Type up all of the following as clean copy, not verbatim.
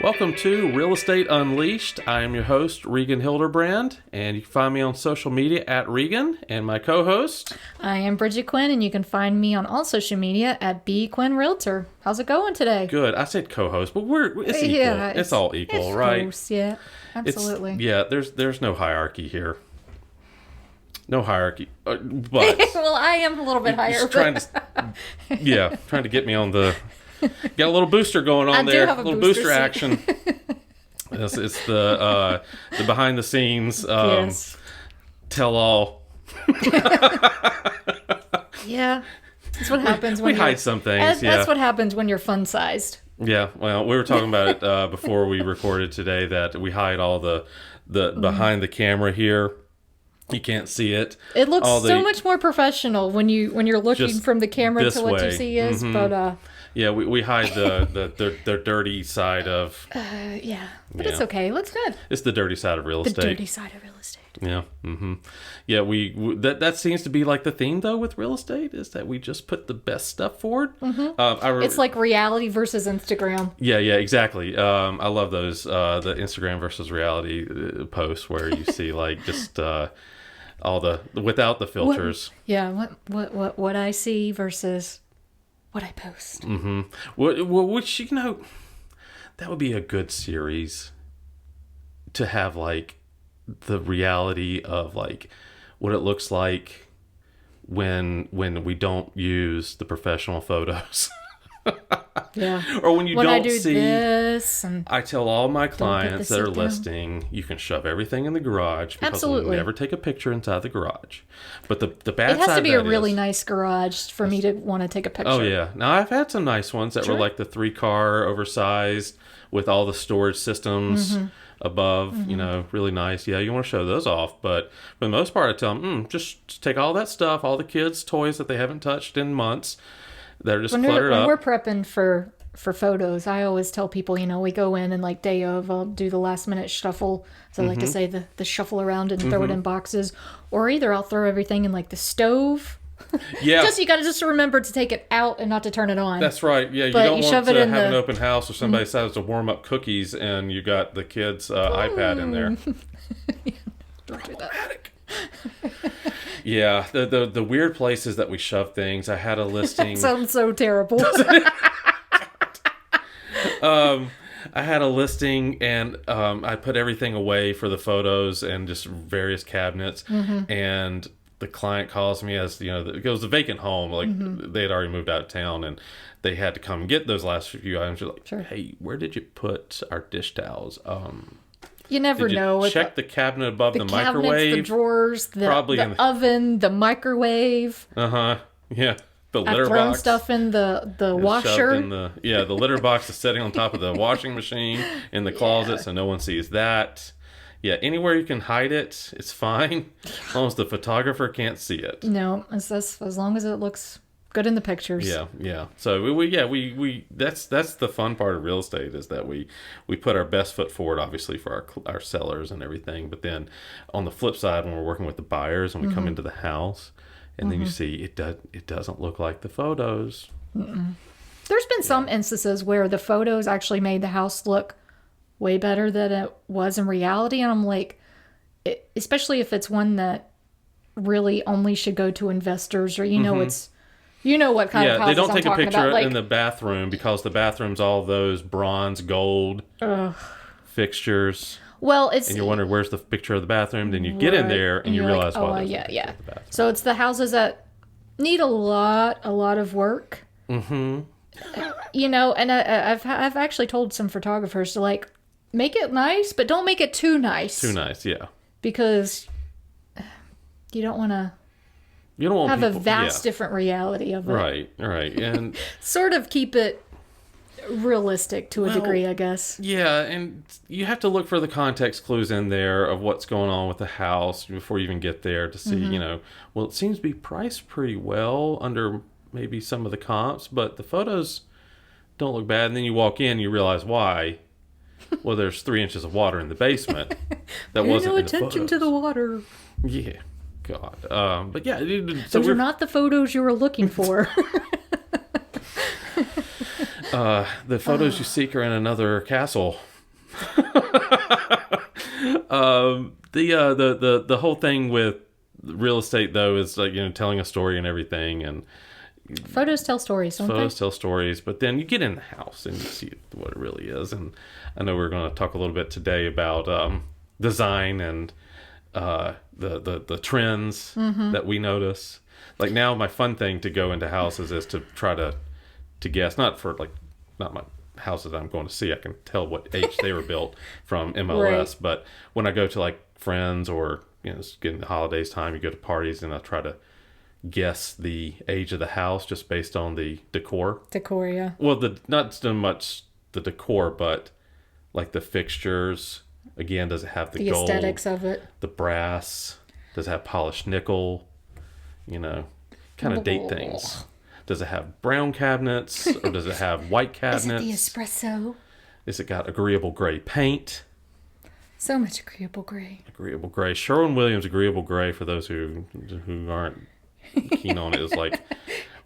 Welcome to Real Estate Unleashed. I am your host, Regan Hildebrand, and you can find me on social media at Regan, and my co-host. I am Bridget Quinn, and you can find me on all social media at B. Quinn Realtor. How's it going today? Good. I said co-host, but it's equal. Yeah, it's all equal, right? Host, yeah, absolutely. There's no hierarchy here. No hierarchy, but well, I am a little bit higher. Trying to get me on the. Got a little booster going on there. Do have a little booster booster action. It's the behind the scenes yes. tell all. Yeah, that's what happens we when hide some things. That's what happens when you're fun sized. Yeah, well, we were talking about it before we recorded today that we hide all the behind the camera here. You can't see it. It looks so much more professional when you're looking from the camera to what you see is, but yeah, we hide the dirty side of. But it's okay. It looks good. It's the dirty side of real estate. The dirty side of real estate. Yeah. Mm-hmm. Yeah. That seems to be like the theme though with real estate is that we just put the best stuff forward. Mm-hmm. It's like reality versus Instagram. Yeah. Exactly. I love those the Instagram versus reality posts where you see like just all the without the filters. What I see versus what I post. Mm-hmm. Which that would be a good series to have like the reality of like what it looks like when we don't use the professional photos. Yeah. Or when I don't do see this and I tell all my clients that are listing, you can shove everything in the garage because we never take a picture inside the garage. But the bad side it has to be a really nice garage for me to want to take a picture. Oh yeah. Now I've had some nice ones that were like the 3-car oversized with all the storage systems above, really nice. Yeah, you want to show those off, but for the most part I tell them, just take all that stuff, all the kids' toys that they haven't touched in months. They're just cluttered up. When we're prepping for photos, I always tell people, we go in and like day of, I'll do the last minute shuffle. So I like to say the shuffle around and throw it in boxes. Or either I'll throw everything in like the stove. Yeah. You got to remember to take it out and not to turn it on. That's right. Yeah, you don't want to have an open house or somebody decides to warm up cookies and you got the kids' iPad in there. Don't do that. Yeah, the weird places that we shove things. I had a listing. That sounds so terrible. I had a listing and I put everything away for the photos and just various cabinets. And the client calls me as it was a vacant home. Like they had already moved out of town and they had to come get those last few items. They're like, sure. Hey, where did you put our dish towels? You never know. Check the cabinet above the microwave. The drawers, the oven, the microwave. Yeah. The litter box. I've thrown stuff in the washer. The litter box is sitting on top of the washing machine in the closet, so no one sees that. Yeah, anywhere you can hide it, it's fine. As long as the photographer can't see it. No, as long as it looks good in the pictures. Yeah. So we that's the fun part of real estate is that we put our best foot forward, obviously for our sellers and everything. But then on the flip side, when we're working with the buyers and we come into the house, and then you see it doesn't look like the photos. There's been some instances where the photos actually made the house look way better than it was in reality, and I'm like, especially if it's one that really only should go to investors or it's. What kind of houses they don't take I'm a picture about. Like, in the bathroom because the bathroom's all those bronze, gold fixtures. Well, and you're wondering where's the picture of the bathroom. Then you get in there and you realize, yeah. So it's the houses that need a lot of work. And I've actually told some photographers to like make it nice, but don't make it too nice. Too nice, yeah. Because you don't want to. You don't want have a vast different reality of it. Right. And sort of keep it realistic to a degree, I guess. Yeah, and you have to look for the context clues in there of what's going on with the house before you even get there to see, it seems to be priced pretty well under maybe some of the comps, but the photos don't look bad. And then you walk in, you realize why. Well, there's 3 inches of water in the basement. That wasn't in the photos. No attention to the water. Yeah. God. But yeah. Those are not the photos you were looking for. The photos you seek are in another castle. The whole thing with real estate though is like, telling a story and everything, and Photos tell stories, don't photos they? tell stories, but then you get in the house and you see what it really is. And I know we're going to talk a little bit today about design and the trends that we notice. Like now, my fun thing to go into houses is to try to guess, not my houses I'm going to see. I can tell what age they were built from MLS, Right. but when I go to like friends or it's getting the holidays time, you go to parties, and I try to guess the age of the house just based on the decor. Decor, yeah. Well, not so much the decor, but like the fixtures. Again, does it have the gold, aesthetics of it. the brass? Does it have polished nickel? Kind of date things. Does it have brown cabinets or does it have white cabinets? Is it the espresso? Is it got agreeable gray paint? So much agreeable gray. Agreeable gray. Sherwin-Williams agreeable gray, for those who aren't keen on it, is like,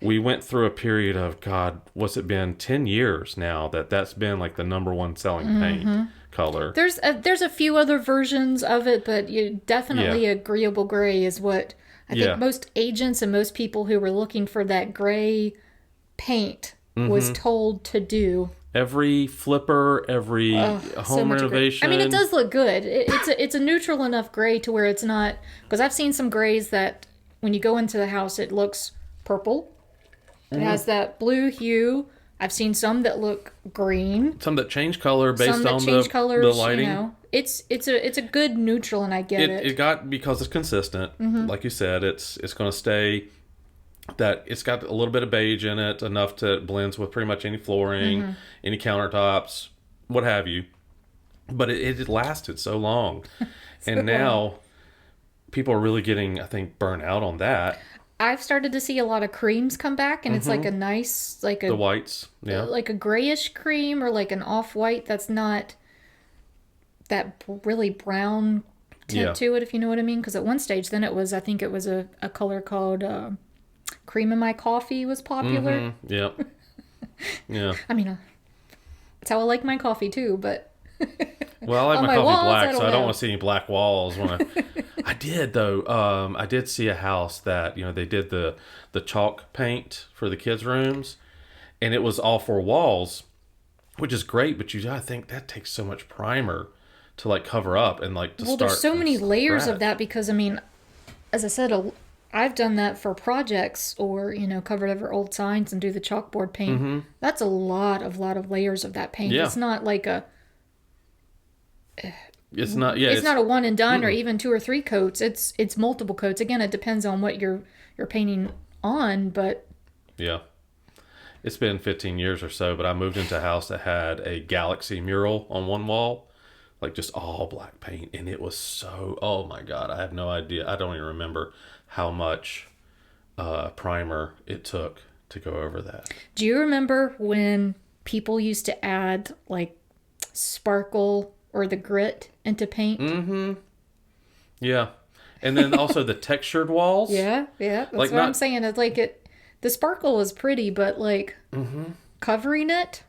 we went through a period of, God, what's it been, 10 years now that's been like the number one selling paint color. There's a few other versions of it, but you definitely agreeable gray is what I think most agents and most people who were looking for that gray paint was told to do. Every flipper, every home renovation. I mean, it does look good. It's a neutral enough gray to where it's not, because I've seen some grays that when you go into the house, it looks purple. It has that blue hue. I've seen some that look green. Some that change color based Some that on change the colors, lighting. It's a good neutral, and I get it. It got, because it's consistent. Like you said, it's going to stay. That it's got a little bit of beige in it, enough to blends with pretty much any flooring, any countertops, what have you. But it lasted so long, and now people are really getting, I think, burnt out on that. I've started to see a lot of creams come back, and it's like a nice, The whites, like a grayish cream or like an off-white that's not that really brown tint to it, if you know what I mean. Because at one stage, then I think it was a color called cream in my coffee was popular. Yeah. I mean, that's how I like my coffee too, but Well, I like on my my coffee walls, black, I so don't I don't know. want to see any black walls. I did though. I did see a house that they did the chalk paint for the kids' rooms, and it was all four walls, which is great. But I think that takes so much primer to like cover up and like to well, start. there's so from many layers of scratch. that because I mean, as I said, I've done that for projects or covered over old signs and do the chalkboard paint. That's a lot of layers of that paint. Yeah. It's not like It's not. Yeah, it's not a one and done or even 2 or 3 coats. It's multiple coats. Again, it depends on what you're painting on, but Yeah. It's been 15 years or so, but I moved into a house that had a galaxy mural on one wall, like just all black paint. And it was so, oh my God, I have no idea. I don't even remember how much primer it took to go over that. do you remember when people used to add like sparkle or the grit into paint? Yeah. And then also the textured walls. Yeah, that's Like what I'm saying. It's like the sparkle is pretty, but like covering it,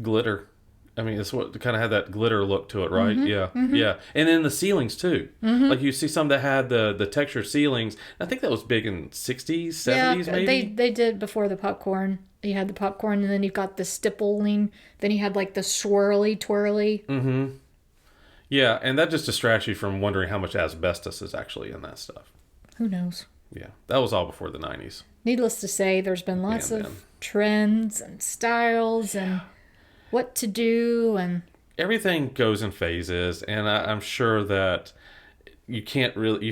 Glitter. I mean, it's what kind of had that glitter look to it, right? Yeah. And then the ceilings too. Like you see some that had the textured ceilings. I think that was big in 60s, 70s maybe. they did before the popcorn. You had the popcorn, and then you've got the stippling. Then you had like the swirly twirly. Yeah, and that just distracts you from wondering how much asbestos is actually in that stuff. Who knows? Yeah, that was all before the 90s. Needless to say, there's been lots of trends and styles and what to do and Everything goes in phases, and I'm sure that you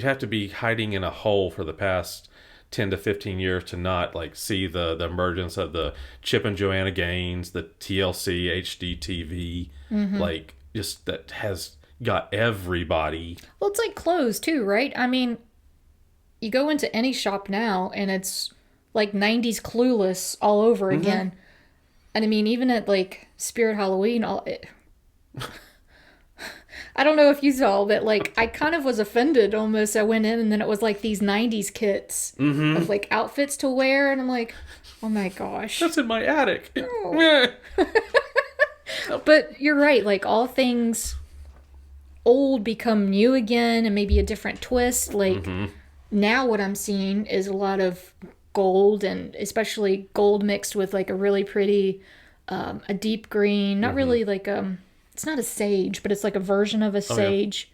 have to be hiding in a hole for the past 10 to 15 years to not like see the emergence of the Chip and Joanna Gaines, the TLC, HDTV, like just that has got everybody. well, it's like clothes too, right? I mean, you go into any shop now and it's like 90s Clueless all over again. And I mean, even at like Spirit Halloween, I don't know if you saw, but like I kind of was offended almost. I went in and then it was like these 90s kits of like outfits to wear. And I'm like, Oh my gosh. That's in my attic. Oh. But you're right. Like all things old become new again, and maybe a different twist. Like now what I'm seeing is a lot of gold, and especially gold mixed with like a really pretty, a deep green, not really like, it's not a sage, but it's like a version of a sage,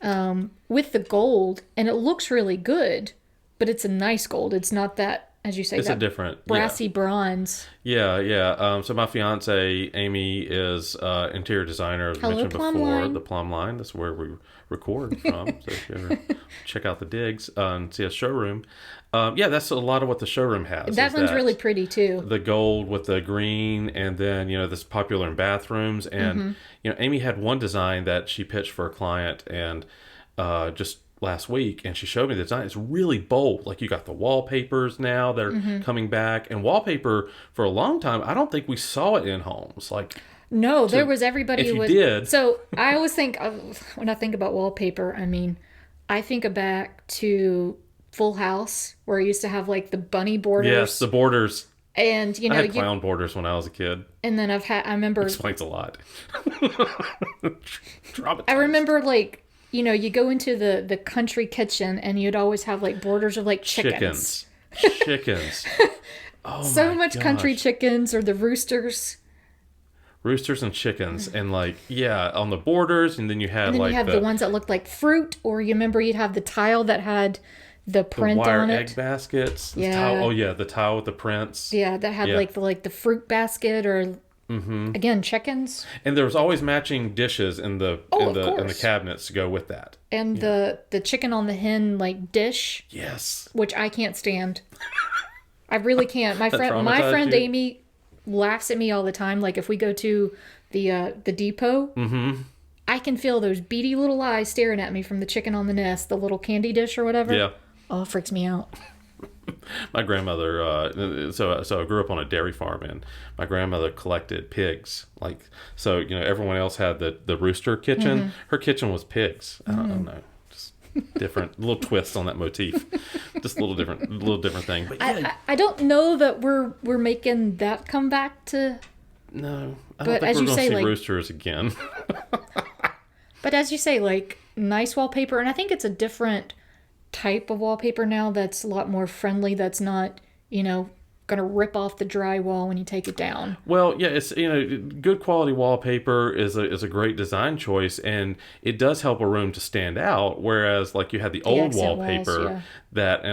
with the gold, and it looks really good, but it's a nice gold. It's not that, as you say, It's that a different brassy bronze. Yeah. So my fiance Amy is interior designer, as I mentioned Plum before. Line. The Plum Line. That's where we record from. So if you ever check out the digs and see a showroom, that's a lot of what the showroom has. That one's really pretty too. The gold with the green, and then this popular in bathrooms. And Amy had one design that she pitched for a client, and just last week, and she showed me the design. It's really bold. Like you got the wallpapers now, they're coming back, and wallpaper for a long time, I don't think we saw it in homes. Like no, there was everybody if you was. did. So I always think when I think about wallpaper, I mean, I think back to Full House, where I used to have like the bunny borders. Yes, the borders. And I had clown borders when I was a kid. And then I remember. Explains a lot. I remember like. You go into the country kitchen, and you'd always have like borders of like chickens. Oh, so much country chickens, or the roosters. Roosters and chickens, and like on the borders, and then you had you have the ones that looked like fruit, or you remember you'd have the tile that had the print wire on it. Egg baskets. Yeah. The tile with the prints. Yeah, that had like the fruit basket, or again chickens. And there was always matching dishes in the cabinets to go with that. And the chicken on the hen like dish. Yes. Which I can't stand. I really can't. My friend Amy laughs at me all the time. Like if we go to the depot, I can feel those beady little eyes staring at me from the chicken on the nest, the little candy dish or whatever. Yeah. Oh, it freaks me out. My grandmother, so I grew up on a dairy farm, and my grandmother collected pigs. Like, so, everyone else had the rooster kitchen. Her kitchen was pigs. I don't know. Just different, little twist on that motif. Just a little different thing. But I don't know that we're making that come back to. No, I don't think we're going to see roosters again. But as you say, like, nice wallpaper, and I think it's a different type of wallpaper now that's a lot more friendly, that's not gonna rip off the drywall when you take it down. Well, yeah, it's good quality wallpaper is a great design choice, and it does help a room to stand out, whereas like you had the old wallpaper walls, that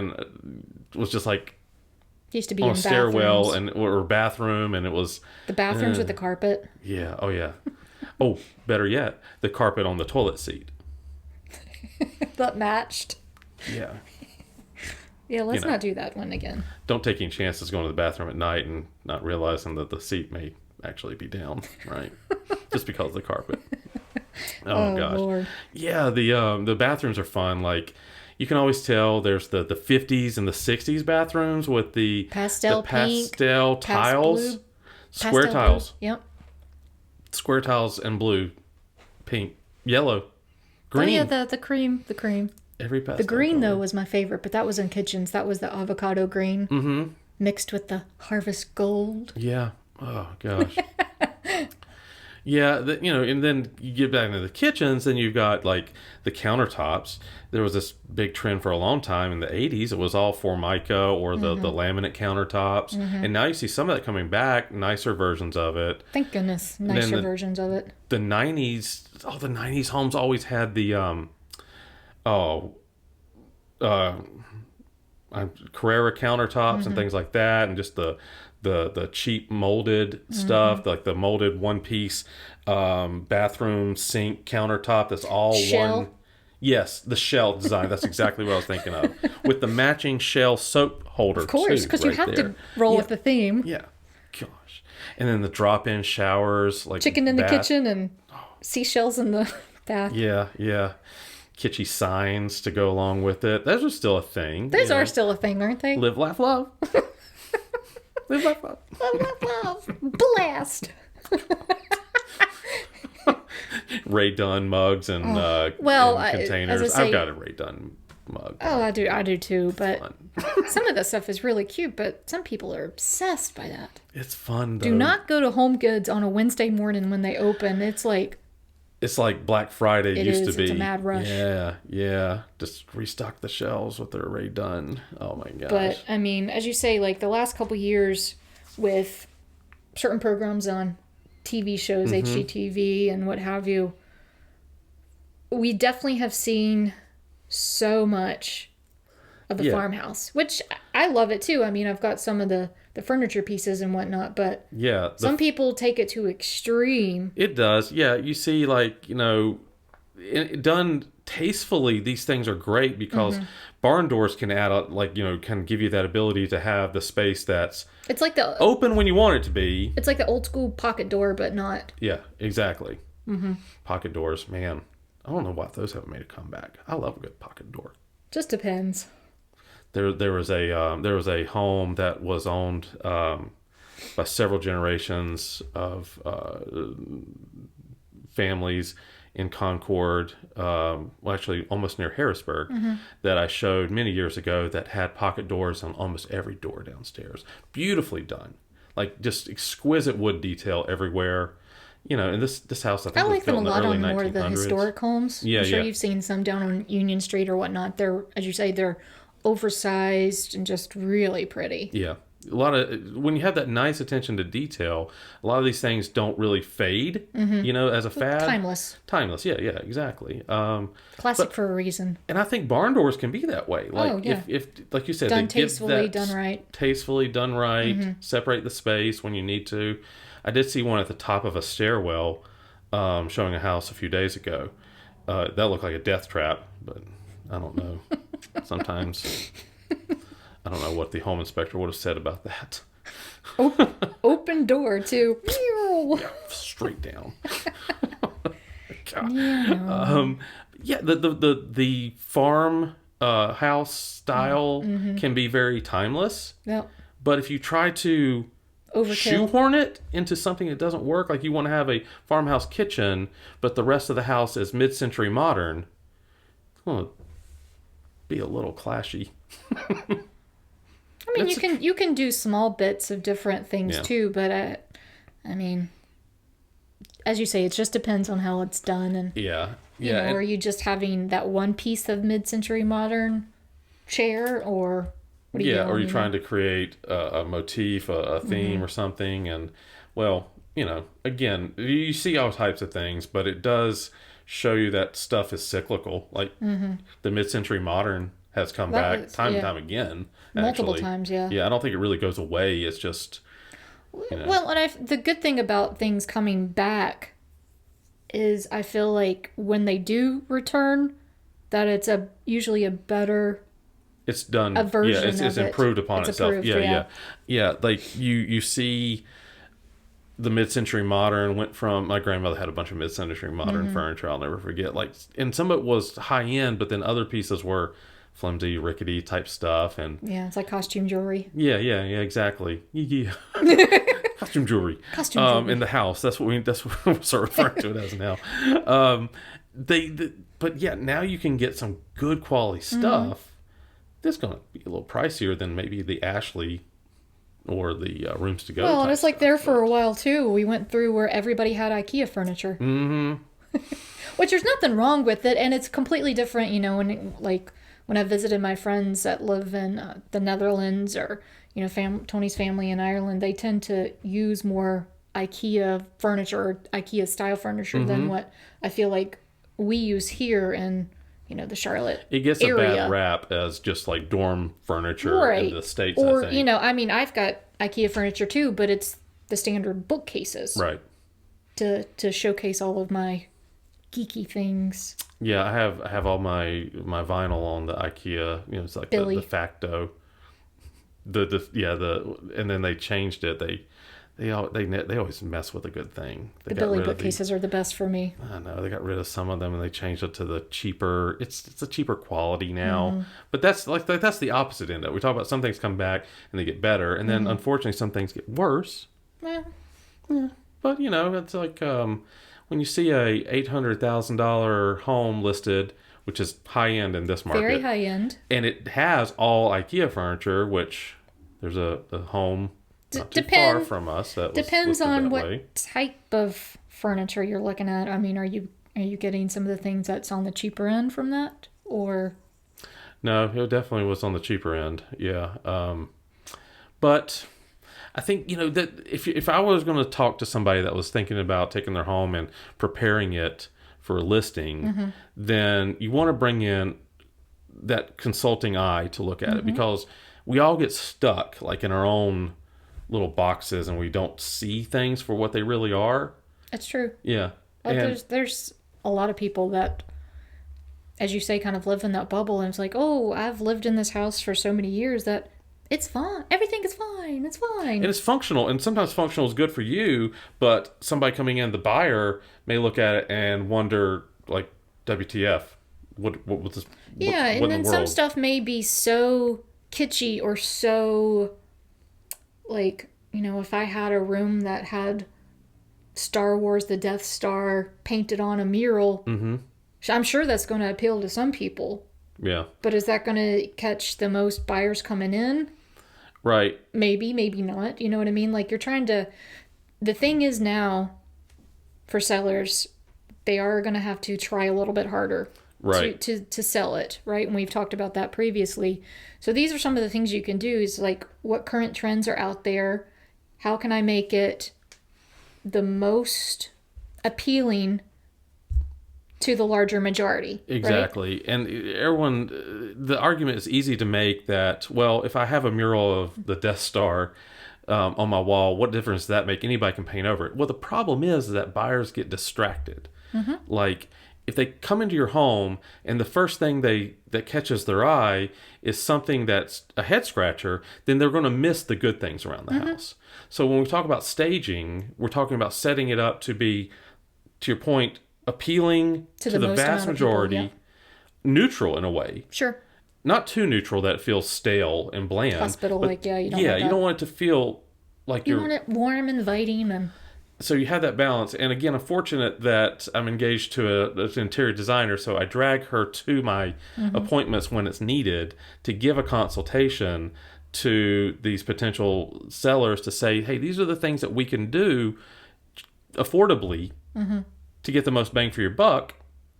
was just like used to be on in a stairwell bathrooms. or bathroom, and it was the bathrooms with the carpet. Yeah. Oh, better yet, the carpet on the toilet seat that matched. Yeah. Yeah, let's not do that one again. Don't take any chances going to the bathroom at night and not realizing that the seat may actually be down, right? Just because of the carpet. Oh gosh. Lord. Yeah, the bathrooms are fun. Like you can always tell there's the 50s and the 60s bathrooms with the pastel tiles, square tiles. Blue. Yep. Square tiles and blue, pink, yellow, green. Oh yeah, the cream. Every pastel. The green though was my favorite, but that was in kitchens. That was the avocado green mixed with the harvest gold. Yeah. Oh gosh. Yeah, and then you get back into the kitchens, and you've got like the countertops. There was this big trend for a long time in the 80s. It was all Formica or the laminate countertops. And now you see some of that coming back, nicer versions of it. Thank goodness, nicer versions of it. The 90s, the 90s homes always had the Carrera countertops and things like that, and just the cheap molded stuff, like the molded one-piece bathroom sink countertop that's all shell. One. Yes, the shell design. That's exactly what I was thinking of. With the matching shell soap holder, of course, because you have to roll with the theme. Yeah, gosh. And then the drop-in showers, like chicken in the kitchen and seashells in the bath. Yeah. Kitschy signs to go along with it. Those are still a thing. Those are still a thing, aren't they? Live, laugh, love. Live, laugh, love. Live, laugh, love. Blast. Ray Dunn mugs and containers. I've got a Ray Dunn mug. Oh, I do too. But Fun. some of that stuff is really cute, but some people are obsessed by that. It's fun, though. Do not go to Home Goods on a Wednesday morning when they open. It's like Black Friday used to be. It's a mad rush. Yeah. Just restock the shelves with they're already done. Oh my gosh. But I mean, as you say, like the last couple years with certain programs on TV shows, HGTV and what have you, we definitely have seen so much of the farmhouse, which I love it too. I mean, I've got some of the furniture pieces and whatnot, but some people take it to extreme. It does. Yeah, you see, like, done tastefully, these things are great because barn doors can add, can give you that ability to have the space that's it's like the open when you want it to be. It's like the old school pocket door, but not. Yeah, exactly. Pocket doors, man. I don't know why those haven't made a comeback. I love a good pocket door. Just depends. There was a home that was owned by several generations of families in Concord, actually almost near Harrisburg, that I showed many years ago that had pocket doors on almost every door downstairs. Beautifully done, like just exquisite wood detail everywhere. And this house, I think, like was built them a lot in the early on more of the 1900s. historic homes. Yeah, I'm sure you've seen some down on Union Street or whatnot. They're, as you say, they're oversized and just really pretty. Yeah. A lot of, when you have that nice attention to detail, a lot of these things don't really fade, as a fad. Timeless. Yeah, exactly. Classic for a reason. And I think barn doors can be that way. Like, if like you said, done they tastefully, give that done right. Tastefully done right, separate the space when you need to. I did see one at the top of a stairwell showing a house a few days ago. That looked like a death trap, but I don't know. Sometimes I don't know what the home inspector would have said about that. Open door too. Yeah, straight down. Yeah. The farm house style can be very timeless. Yep. But if you try to shoehorn it into something that doesn't work, like you want to have a farmhouse kitchen, but the rest of the house is mid-century modern, well, be a little clashy. I mean, you can do small bits of different things too, but I mean, as you say, it just depends on how it's done, and are you just having that one piece of mid-century modern chair, or what are you doing, or you're trying to create a motif, a theme, or something, and again, you see all types of things, but it does show you that stuff is cyclical. Like the mid-century modern has come back time and time again. Multiple times, yeah. Yeah, I don't think it really goes away. It's just, Well, and the good thing about things coming back is I feel like when they do return, that it's usually a better... It's done. A version of it's improved upon itself. Approved, yeah. Like you see, the mid-century modern went from, my grandmother had a bunch of mid-century modern furniture. I'll never forget. Like, and some of it was high end, but then other pieces were flimsy, rickety type stuff, and it's like costume jewelry. Yeah, exactly. Yeah. Costume jewelry. In the house. That's what we're sort of referring to it as now. But yeah, now you can get some good quality stuff. That's going to be a little pricier than maybe the Ashley or the Rooms to Go. Well, and it's like there for a while too. We went through where everybody had IKEA furniture. Which there's nothing wrong with it, and it's completely different. When I visited my friends that live in the Netherlands, or Tony's family in Ireland, they tend to use more IKEA furniture or IKEA style furniture than what I feel like we use here in the Charlotte It gets area. a bad rap as just like dorm furniture in the States, or I think. I've got IKEA furniture too, but it's the standard bookcases, right, to showcase all of my geeky things. Yeah, I have all my vinyl on the IKEA. It's like the facto. And then they changed it. They always mess with a good thing. The Billy bookcases are the best for me. I know, they got rid of some of them and they changed it to the cheaper. It's a cheaper quality now. But that's the opposite end of it. We talk about some things come back and they get better, and then unfortunately some things get worse. Yeah. But it's like when you see a $800,000 home listed which is high end in this market. Very high end. And it has all IKEA furniture, which there's a home not too far from us that was Depends listed on that what way. type of furniture you're looking at. I mean, are you getting some of the things that's on the cheaper end from that, or? No, it definitely was on the cheaper end. Yeah. But I think, that if I was going to talk to somebody that was thinking about taking their home and preparing it for a listing, then you want to bring in that consulting eye to look at it, because we all get stuck like in our own little boxes and we don't see things for what they really are. That's true. Yeah. But there's a lot of people that, as you say, kind of live in that bubble, and it's like, oh, I've lived in this house for so many years that it's fine. Everything is fine. It's fine. And it's functional, and sometimes functional is good for you, but somebody coming in, the buyer, may look at it and wonder, like, WTF? What was this? Yeah, what and then some stuff may be so kitschy or so, like, if I had a room that had Star Wars, the Death Star painted on a mural, I'm sure that's going to appeal to some people. Yeah. But is that going to catch the most buyers coming in? Right. Maybe, maybe not. You know what I mean? Like, you're trying to... The thing is now, for sellers, they are going to have to try a little bit harder to sell it, right? And we've talked about that previously. So these are some of the things you can do, is like, what current trends are out there? How can I make it the most appealing to the larger majority? Exactly. Right? And everyone, the argument is easy to make that, well, if I have a mural of the Death Star on my wall, what difference does that make? Anybody can paint over it. Well, the problem is that buyers get distracted. Like, if they come into your home and the first thing that catches their eye is something that's a head scratcher, then they're going to miss the good things around the house. So when we talk about staging, we're talking about setting it up to be, to your point, appealing to the vast majority, people, neutral in a way. Sure. Not too neutral that it feels stale and bland. Hospital, but, like, you don't you don't want it to feel like you want it warm, inviting, and... So you have that balance. And again, I'm fortunate that I'm engaged to an interior designer, so I drag her to my appointments when it's needed to give a consultation to these potential sellers to say, hey, these are the things that we can do affordably to get the most bang for your buck,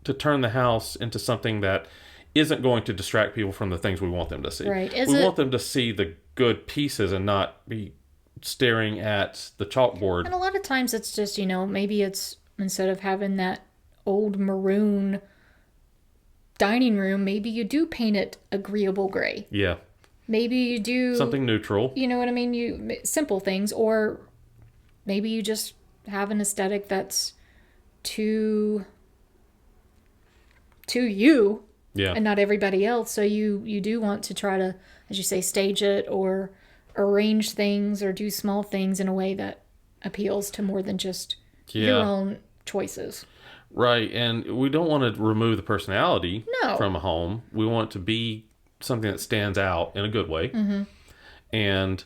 to turn the house into something that isn't going to distract people from the things we want them to see. Right. We want them to see the good pieces and not be staring at the chalkboard. And a lot of times it's just, maybe it's, instead of having that old maroon dining room, maybe you do paint it agreeable gray. Yeah. Maybe you do something neutral. You know what I mean? Simple things. Or maybe you just have an aesthetic that's too you and not everybody else. So you do want to try to, as you say, stage it or arrange things or do small things in a way that appeals to more than just your own choices. Right. And we don't want to remove the personality No. from a home. We want it to be something that stands out in a good way and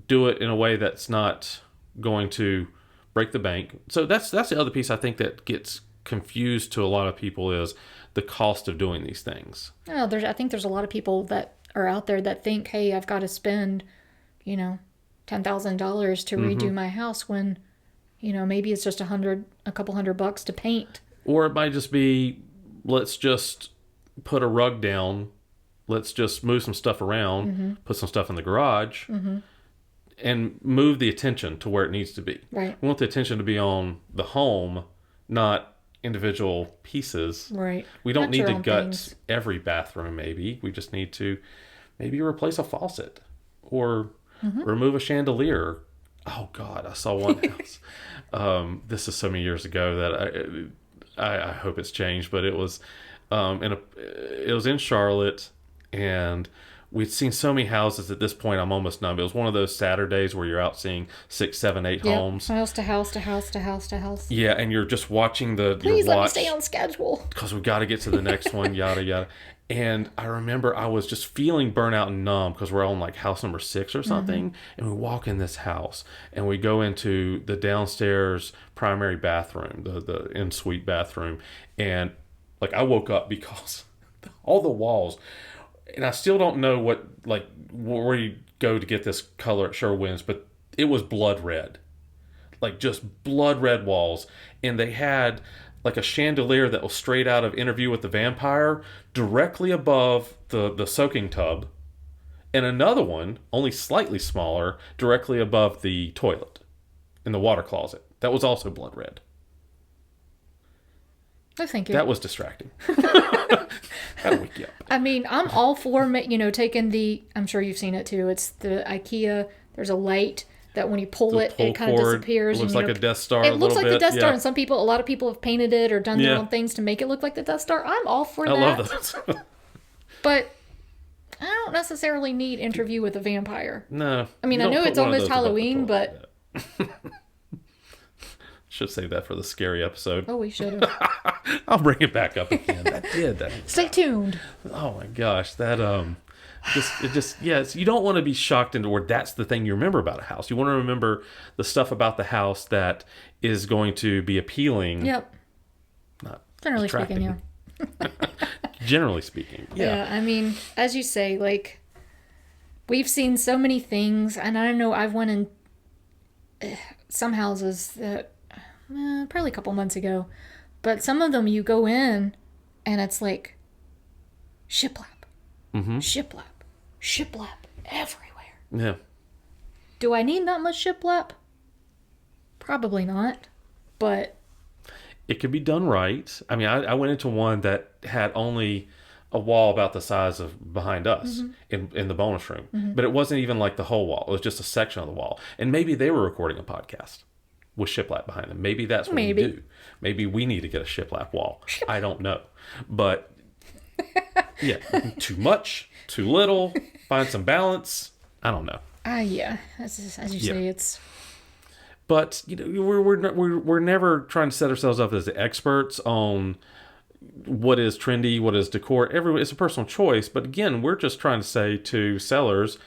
do it in a way that's not going to break the bank. So that's the other piece I think that gets confused to a lot of people, is the cost of doing these things. Oh, I think there's a lot of people that are out there that think, hey, I've got to spend, $10,000 to redo my house, when, maybe it's just a couple $100 to paint. Or it might just be, let's just put a rug down. Let's just move some stuff around, put some stuff in the garage, and move the attention to where it needs to be. Right. We want the attention to be on the home, not individual pieces. Right. We don't Not need your to own gut things. every bathroom, maybe. We just need to maybe replace a faucet or remove a chandelier. Oh, God, I saw one house. This is so many years ago that I hope it's changed, but it was it was in Charlotte, and we'd seen so many houses at this point. I'm almost numb. It was one of those Saturdays where you're out seeing 6, 7, 8 homes, house to house to house to house to house. Yeah, and you're just watching Please your let me watch stay on schedule, because we got to get to the next one. Yada yada. And I remember I was just feeling burnout and numb because we're on like house number 6 or something. And we walk in this house and we go into the downstairs primary bathroom, the en-suite bathroom. And like I woke up because all the walls, and I still don't know where you go to get this color at Sherwin's, but it was blood red, like just blood red walls, and they had like a chandelier that was straight out of Interview with the Vampire directly above the soaking tub, and another one, only slightly smaller, directly above the toilet in the water closet. That was also blood red. No, thank you. That was distracting. That'll wake you up. I mean, I'm all for, taking I'm sure you've seen it too. It's the IKEA. There's a light that when you pull it kind of disappears. It looks like a Death Star. It looks like the Death Star, and a lot of people have painted it or done their own things to make it look like the Death Star. I'm all for that. I love those. But I don't necessarily need Interview with a Vampire. No. I mean, I know it's almost Halloween, but... Should save that for the scary episode. Oh, we should have. I'll bring it back up again. That Stay tuned. Oh my gosh, you don't want to be shocked into where that's the thing you remember about a house. You want to remember the stuff about the house that is going to be appealing. Yep. Not generally speaking, yeah. Generally speaking, yeah. I mean, as you say, like, we've seen so many things, and I don't know, I've went in some houses that probably a couple months ago, but some of them you go in and it's like shiplap, shiplap everywhere. Yeah. Do I need that much shiplap? Probably not, but it could be done right. I mean, I went into one that had only a wall about the size of behind us in the bonus room, but it wasn't even like the whole wall. It was just a section of the wall, and maybe they were recording a podcast with shiplap behind them. Maybe that's what we do. Maybe we need to get a shiplap wall. I don't know. But yeah, too much, too little, find some balance. I don't know. Yeah, as you say, it's... But we're never trying to set ourselves up as experts on what is trendy, what is decor. It's a personal choice. But again, we're just trying to say to sellers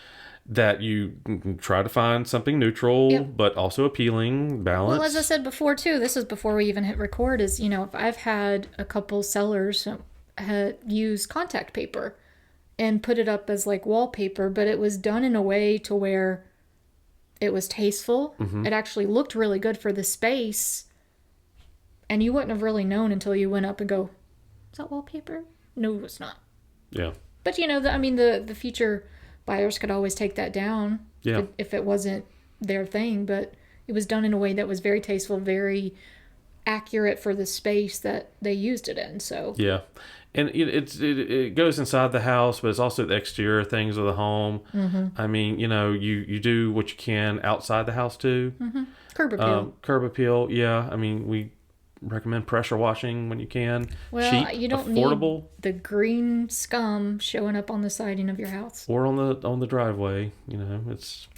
that you try to find something neutral, but also appealing, balanced. Well, as I said before, too, this is before we even hit record, is, if I've had a couple sellers use contact paper and put it up as like wallpaper, but it was done in a way to where it was tasteful. It actually looked really good for the space. And you wouldn't have really known until you went up and go, is that wallpaper? No, it's not. Yeah. But, the future buyers could always take that down if it wasn't their thing. But it was done in a way that was very tasteful, very accurate for the space that they used it in. So yeah. And it goes inside the house, but it's also the exterior things of the home. I mean, you do what you can outside the house too. Curb appeal. Curb appeal, yeah. I mean, we recommend pressure washing when you can. Well, cheap, you don't affordable, need the green scum showing up on the siding of your house or on the driveway. It's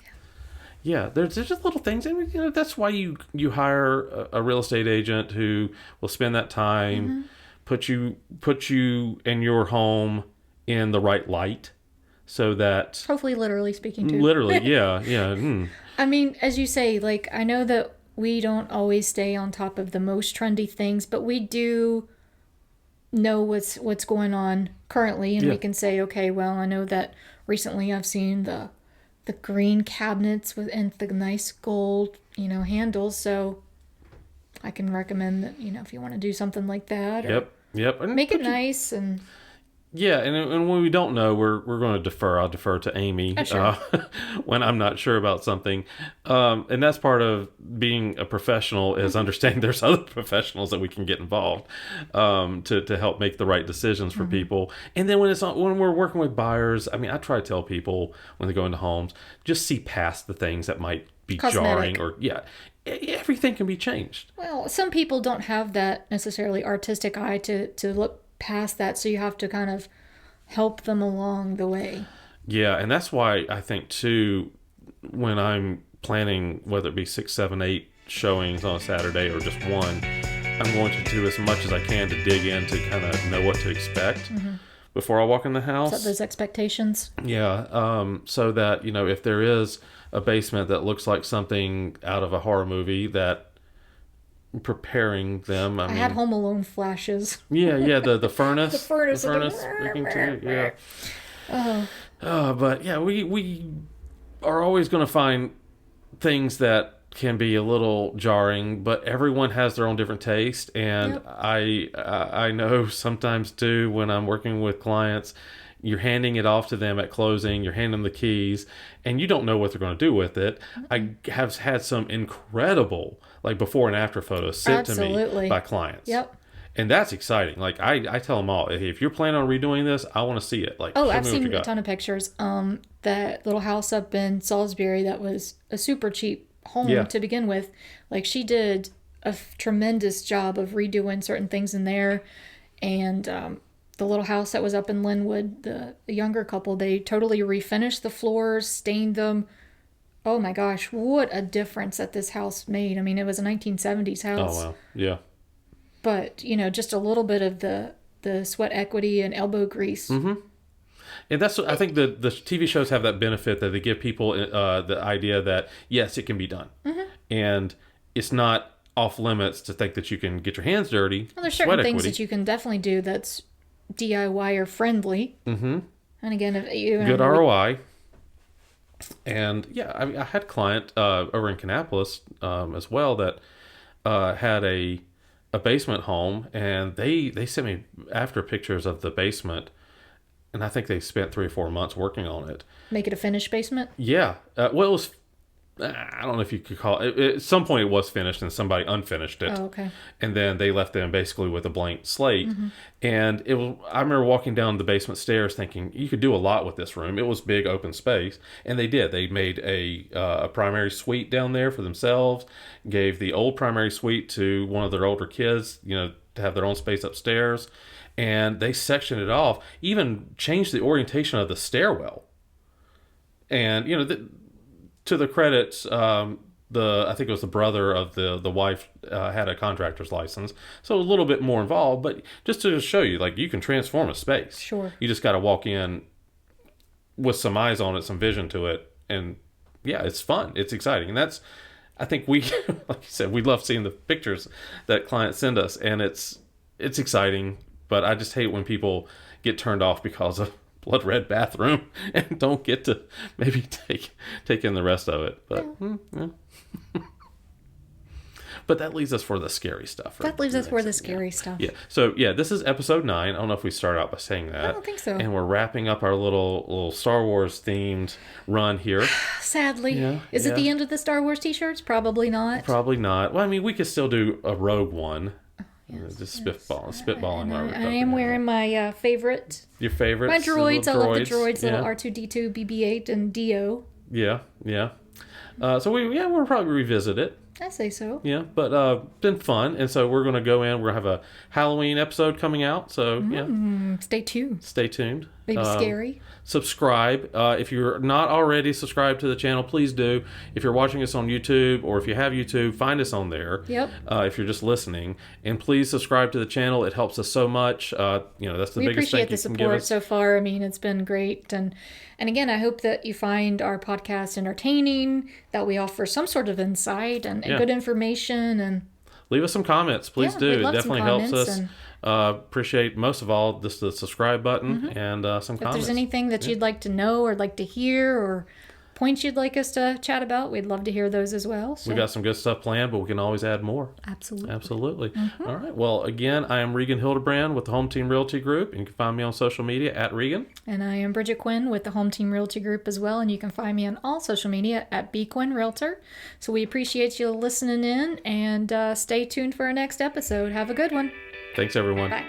there's just little things, and that's why you hire a real estate agent who will spend that time. Put you and your home in the right light, so that hopefully, literally speaking, too. Literally, yeah. I mean, as you say, like, I know that we don't always stay on top of the most trendy things, but we do know what's going on currently, and we can say, okay, well, I know that recently I've seen the green cabinets and the nice gold, handles, so I can recommend that, if you want to do something like that. Yep. And make it nice and... Yeah, and when we don't know, we're going to defer. I'll defer to Amy when I'm not sure about something. And that's part of being a professional, is understanding there's other professionals that we can get involved to help make the right decisions for people. And then when we're working with buyers, I mean, I try to tell people when they go into homes, just see past the things that might be cosmetic. Jarring or everything can be changed. Well, some people don't have that necessarily artistic eye to look past that, so you have to kind of help them along the way. Yeah, and that's why I think too, when I'm planning, whether it be 6, 7, 8 showings on a Saturday or just one, I'm going to do as much as I can to dig in to kind of know what to expect before I walk in the house. Set those expectations. Yeah, so that, if there is a basement that looks like something out of a horror movie that preparing them. I had Home Alone flashes. Yeah, the furnace. The furnace. Freaking too, yeah. But yeah, we are always going to find things that can be a little jarring, but everyone has their own different taste, and Yep. I know sometimes too when I'm working with clients, you're handing it off to them at closing, you're handing them the keys, and you don't know what they're going to do with it. I have had some incredible like before and after photos sent to me Absolutely. by clients. Yep. And that's exciting. Like I tell them all, hey, if you're planning on redoing this, I want to see it. Like, Oh, show I've me what you seen a got. ton of pictures. That little house up in Salisbury that was a super cheap home Yeah. to begin with. Like, she did a tremendous job of redoing certain things in there. And the little house that was up in Linwood, the younger couple, they totally refinished the floors, stained them. Oh my gosh, what a difference that this house made. I mean, it was a 1970s house. Oh wow, yeah. But, just a little bit of the sweat equity and elbow grease. Mm-hmm. And that's, I think the TV shows have that benefit that they give people the idea that, yes, it can be done. Mm-hmm. And it's not off limits to think that you can get your hands dirty. Well, there's certain things that you can definitely do that's DIY friendly. Mm-hmm. And again, if you Good ROI. And yeah, I had a client over in Kannapolis as well that had a basement home, and they sent me after pictures of the basement, and I think they spent 3 or 4 months working on it. make it a finished basement. Yeah. Well, it was, I don't know if you could call it, at some point it was finished and somebody unfinished it. Oh, okay. And then they left them basically with a blank slate. And it was, I remember walking down the basement stairs thinking, you could do a lot with this room. It was big open space. And they did. They made a primary suite down there for themselves, gave the old primary suite to one of their older kids, to have their own space upstairs. And they sectioned it off, even changed the orientation of the stairwell. And, to the credits, I think it was the brother of the wife had a contractor's license, so a little bit more involved. But just to show you, like, you can transform a space. Sure. You just got to walk in with some eyes on it, some vision to it, and yeah, it's fun. It's exciting, and that's, I think we, like you said, we love seeing the pictures that clients send us, and it's exciting. But I just hate when people get turned off because of blood red bathroom and don't get to maybe take in the rest of it. But yeah. But that leaves us for the scary stuff. Right? That leaves us for the scary stuff. Yeah. So yeah, this is episode 9. I don't know if we start out by saying that. I don't think so. And we're wrapping up our little Star Wars themed run here. Sadly. Yeah, Is it yeah. the end of the Star Wars t-shirts? Probably not. Probably not. Well, I mean, we could still do a Rogue One. Just spitballing. While we're I am wearing my favorite. Your favorites? My droids. I love the droids. Yeah. Little R2D2, BB-8, and Dio. Yeah. So we'll probably revisit it. I say so. Yeah, but been fun, and so we're going to go in. We're going to have a Halloween episode coming out, so yeah, Stay tuned. stay tuned. Maybe scary. Subscribe. If you're not already subscribed to the channel, please do. If you're watching us on YouTube, or if you have YouTube, find us on there. Yep. If you're just listening, and please subscribe to the channel. It helps us so much. That's the We biggest appreciate thing the you can give support us. so far. I mean, it's been great. And again, I hope that you find our podcast entertaining, that we offer some sort of insight and good information. And Leave us some comments, please Yeah, do. we'd It love some definitely helps comments, us. and- Appreciate most of all just the subscribe button and some if comments. there's anything that you'd like to know or like to hear or points you'd like us to chat about, we'd love to hear those as well. So, We got some good stuff planned, but we can always add more. absolutely. Absolutely. All right. Well, again, I am Regan Hildebrand with the Home Team Realty Group, and you can find me on social media at Regan. And I am Bridget Quinn with the Home Team Realty Group as well, and you can find me on all social media at bquinn Realtor. So we appreciate you listening in, and stay tuned for our next episode. Have a good one. Thanks, everyone. Bye.